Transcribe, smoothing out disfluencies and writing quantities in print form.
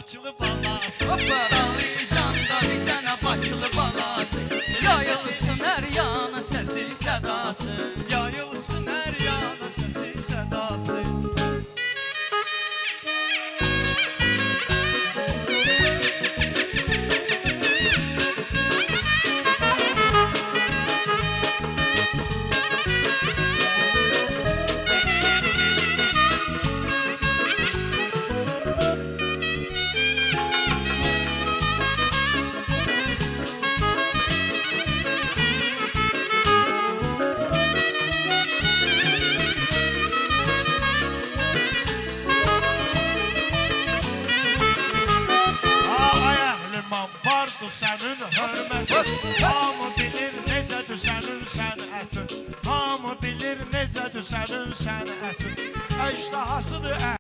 Bakılı balası. Dağlayacağında bir dənə Bakılı balası. Yayılsın hər yana səsi sədası. Yayılsın her yana sesi sedası. Vardı sənin hörmətin, hamı bilir necədir sənin sənətin, hamı bilir necədir sənin sənətin, əjdahasıdır